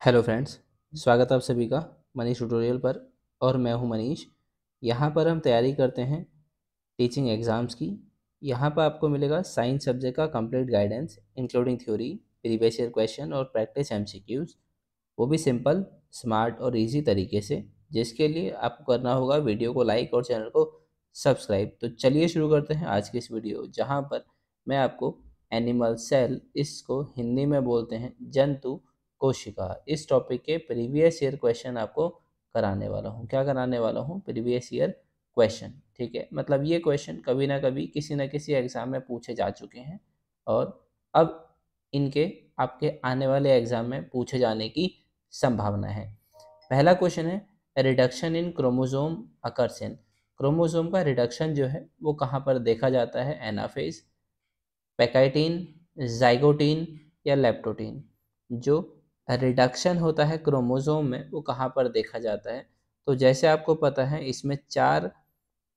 Hello friends, स्वागत है आप सभी का मनीष ट्यूटोरियल पर। और मैं हूं मनीष। यहां पर हम तैयारी करते हैं टीचिंग एग्ज़ाम्स की। यहां पर आपको मिलेगा साइंस सब्जेक्ट का complete guidance including theory, previous year question और प्रैक्टिस एमसीक्यूज़, वो भी सिंपल, स्मार्ट और इजी तरीके से, जिसके लिए आपको करना होगा वीडियो को लाइक और चैनल को सब्सक्राइब। तो चलिए शुरू करते हैं आज की इस वीडियो, जहां पर मैं आपको एनिमल सेल, इसको हिंदी में बोलते हैं जंतु कोशिका, इस टॉपिक के प्रीवियस ईयर क्वेश्चन आपको कराने वाला हूँ। क्या कराने वाला हूँ? Previous year question. ठीक है, मतलब ये क्वेश्चन कभी ना कभी किसी न किसी एग्ज़ाम में पूछे जा चुके हैं और अब इनके आपके आने वाले एग्ज़ाम में पूछे जाने की संभावना है। पहला क्वेश्चन है reduction in chromosome occurs in. Chromosome का रिडक्शन जो है वो कहाँ पर देखा जाता है? एनाफेज, पैकाइटिन, जाइगोटिन या लेप्टोटिन। जो रिडक्शन होता है क्रोमोसोम में वो कहाँ पर देखा जाता है? तो जैसे आपको पता है इसमें 4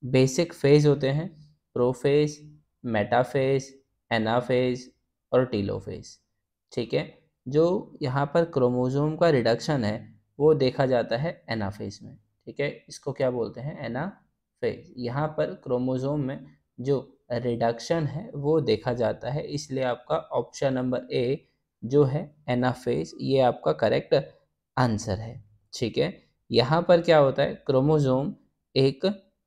बेसिक फेज होते हैं: प्रोफेज, मेटाफेज, एनाफेज और टीलोफेज। ठीक है, जो यहाँ पर क्रोमोसोम का रिडक्शन है वो देखा जाता है एनाफेज में। ठीक है, इसको क्या बोलते हैं? एनाफेज। यहाँ पर क्रोमोसोम में जो रिडक्शन है वो देखा जाता है, इसलिए आपका ऑप्शन नंबर ए जो है एनाफेज, ये आपका करेक्ट आंसर है। ठीक है, यहाँ पर क्या होता है? क्रोमोसोम एक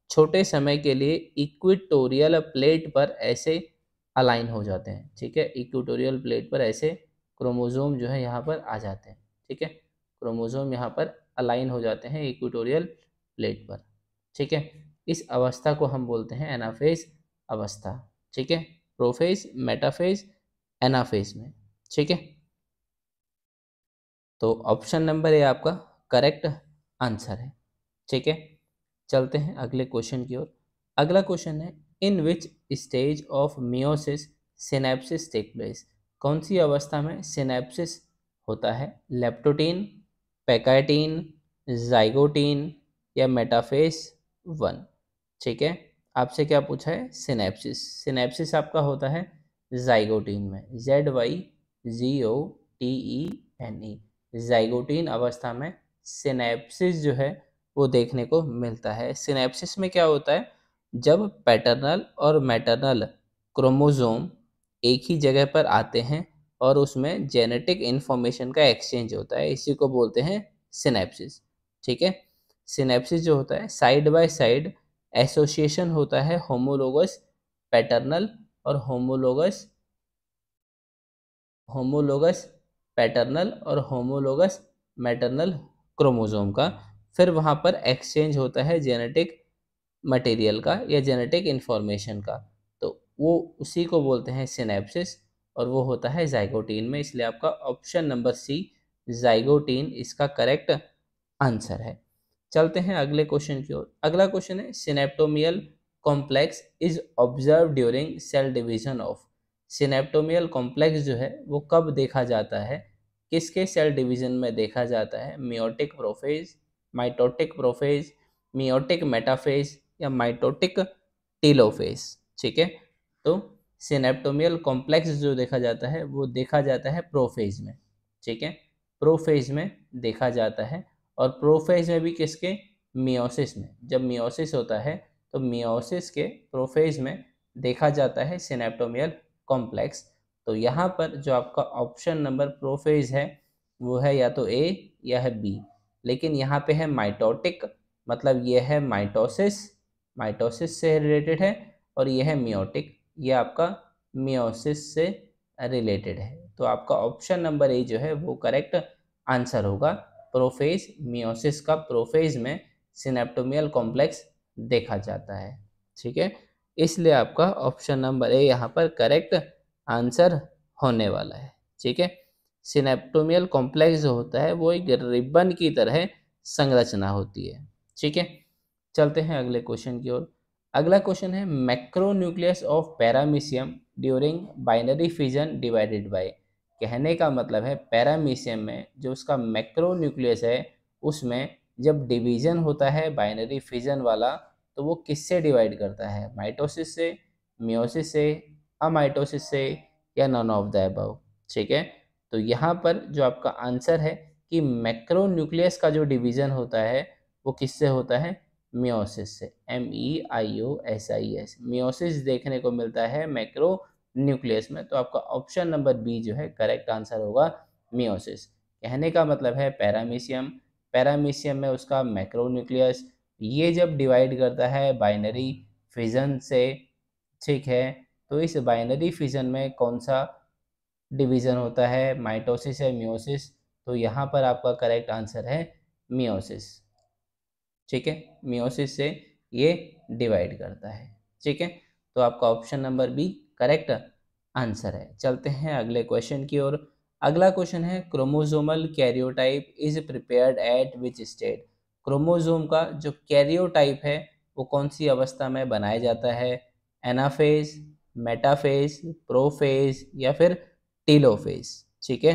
छोटे समय के लिए इक्वेटोरियल प्लेट पर ऐसे अलाइन हो जाते हैं। ठीक है, इक्वेटोरियल प्लेट पर ऐसे क्रोमोसोम जो है यहाँ पर आ जाते हैं। ठीक है, क्रोमोसोम यहाँ पर अलाइन हो जाते हैं इक्वेटोरियल प्लेट पर। ठीक है, इस अवस्था को हम बोलते हैं एनाफेज अवस्था। ठीक है, प्रोफेज, मेटाफेज, एनाफेज में। ठीक है, तो ऑप्शन नंबर ए आपका करेक्ट आंसर है। ठीक है, चलते हैं अगले क्वेश्चन की ओर। अगला क्वेश्चन है in which stage of meiosis synapsis take place. कौन सी अवस्था में सिनेप्सिस होता है? लेप्टोटीन, पैकाइटीन, जाइगोटीन या मेटाफेज 1। ठीक है, आपसे क्या पूछा है? सिनेप्सिस। सिनेप्सिस आपका होता है जाइगोटीन में, ZYGOTENE। जाइगोटीन अवस्था में सिनेप्सिस जो है वो देखने को मिलता है। सिनेप्सिस में क्या होता है? जब पैटर्नल और मैटरनल क्रोमोसोम एक ही जगह पर आते हैं और उसमें जेनेटिक इंफॉर्मेशन का एक्सचेंज होता है, इसी को बोलते हैं सिनेप्सिस। ठीक है, सिनेप्सिस जो होता है साइड बाय साइड एसोसिएशन होता है होमोलोगस पैटर्नल और होमोलोगस होमोलोगस पैटर्नल और होमोलोगस मैटरनल क्रोमोसोम का। फिर वहाँ पर एक्सचेंज होता है जेनेटिक मटेरियल का या जेनेटिक इंफॉर्मेशन का, तो वो उसी को बोलते हैं सिनेप्सिस और वो होता है जाइगोटीन में। इसलिए आपका ऑप्शन नंबर सी जाइगोटीन इसका करेक्ट आंसर है। चलते हैं अगले क्वेश्चन की ओर। अगला क्वेश्चन है synaptonemal complex is observe during cell division of. Synaptonemal complex जो है वो कब देखा जाता है? किसके सेल डिवीजन में देखा जाता है? Meiotic prophase, mitotic prophase, meiotic metaphase या माइटोटिक टीलोफेज। ठीक है, तो सिनेप्टोमियल कॉम्प्लेक्स जो देखा जाता है वो देखा जाता है प्रोफेज में। ठीक है, प्रोफेज में देखा जाता है। और प्रोफेज में भी किसके? मियोसिस में। जब मियोसिस होता है तो मियोसिस के प्रोफेज में देखा जाता है सिनेप्टोमियल कॉम्प्लेक्स। तो यहाँ पर जो आपका ऑप्शन नंबर प्रोफेज है वो है या तो ए या है बी, लेकिन यहाँ पे है माइटोटिक, मतलब ये है माइटोसिस, माइटोसिस से रिलेटेड है, और ये है मियोटिक, ये आपका मियोसिस से रिलेटेड है। तो आपका ऑप्शन नंबर ए जो है वो करेक्ट आंसर होगा। प्रोफेज, मियोसिस का प्रोफेज में सिनेप्टोमियल कॉम्प्लेक्स देखा जाता है। ठीक है, इसलिए आपका ऑप्शन नंबर ए यहाँ पर करेक्ट आंसर होने वाला है। ठीक है, सिनेप्टोमियल कॉम्प्लेक्स जो होता है वो एक रिबन की तरह संरचना होती है। ठीक है, चलते हैं अगले क्वेश्चन की ओर। अगला क्वेश्चन है macronucleus of paramecium during binary fission divided by. कहने का मतलब है पैरामीशियम में जो उसका मैक्रोन्यूक्लियस है उसमें जब डिवीजन होता है बाइनरी फिजन वाला, तो वो किससे डिवाइड करता है? माइटोसिस से, मियोसिस से, अमाइटोसिस से या नॉन ऑफ द अबव। ठीक है, तो यहाँ पर जो आपका आंसर है कि मैक्रोन्यूक्लियस का जो डिवीज़न होता है वो किससे होता है, मियोसिस से, MEIOSIS, मियोसिस देखने को मिलता है मैक्रोन्यूक्लियस में। तो आपका ऑप्शन नंबर बी जो है करेक्ट आंसर होगा मियोसिस। कहने का मतलब है पैरामीशियम, पैरामीशियम में उसका मैक्रोन्यूक्लियस, ये जब डिवाइड करता है बाइनरी फिजन से, ठीक है, तो इस बाइनरी फिजन में कौन सा डिवीज़न होता है, माइटोसिस या मियोसिस, तो यहाँ पर आपका करेक्ट आंसर है मियोसिस। ठीक है, मियोसिस से ये डिवाइड करता है। ठीक है, तो आपका option number B correct answer है। चलते हैं अगले क्वेश्चन की ओर। अगला क्वेश्चन है chromosomal karyotype is prepared eight which state. Chromosome का जो कैरियोटाइप है वो कौन सी अवस्था में बनाया जाता है, एनाफेज, मेटाफेज, प्रोफेज या फिर टीलोफेज। ठीक है,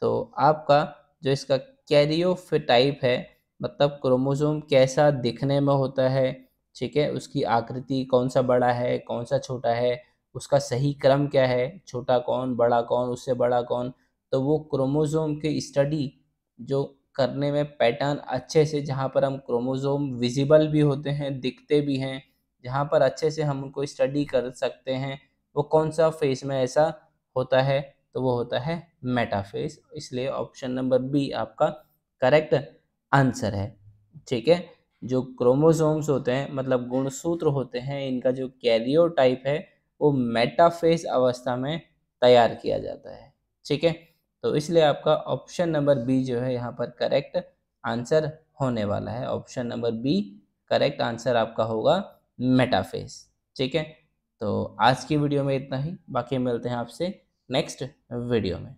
तो आपका जो इसका कैरियोटाइप है, मतलब क्रोमोसोम कैसा दिखने में होता है, ठीक है, उसकी आकृति कौन सा बड़ा है कौन सा छोटा है, उसका सही क्रम क्या है, छोटा कौन बड़ा कौन उससे बड़ा कौन, तो वो क्रोमोसोम की स्टडी जो करने में पैटर्न अच्छे से, जहाँ पर हम क्रोमोसोम विजिबल भी होते हैं, दिखते भी हैं, जहाँ पर अच्छे से हम उनको स्टडी कर सकते हैं, वो कौन सा फेज में ऐसा होता है, तो वो होता है मेटाफेज। इसलिए ऑप्शन नंबर बी आपका करेक्ट आंसर है। ठीक है, जो क्रोमोसोम्स होते हैं मतलब गुणसूत्र होते हैं, इनका जो कैरियोटाइप है वो मेटाफेज अवस्था में तैयार किया जाता है। ठीक है, तो इसलिए आपका ऑप्शन नंबर बी जो है यहाँ पर करेक्ट आंसर होने वाला है। Option number B correct answer आपका होगा मेटाफेज। ठीक है, तो आज की वीडियो में इतना ही, बाकी मिलते हैं आपसे नेक्स्ट वीडियो में।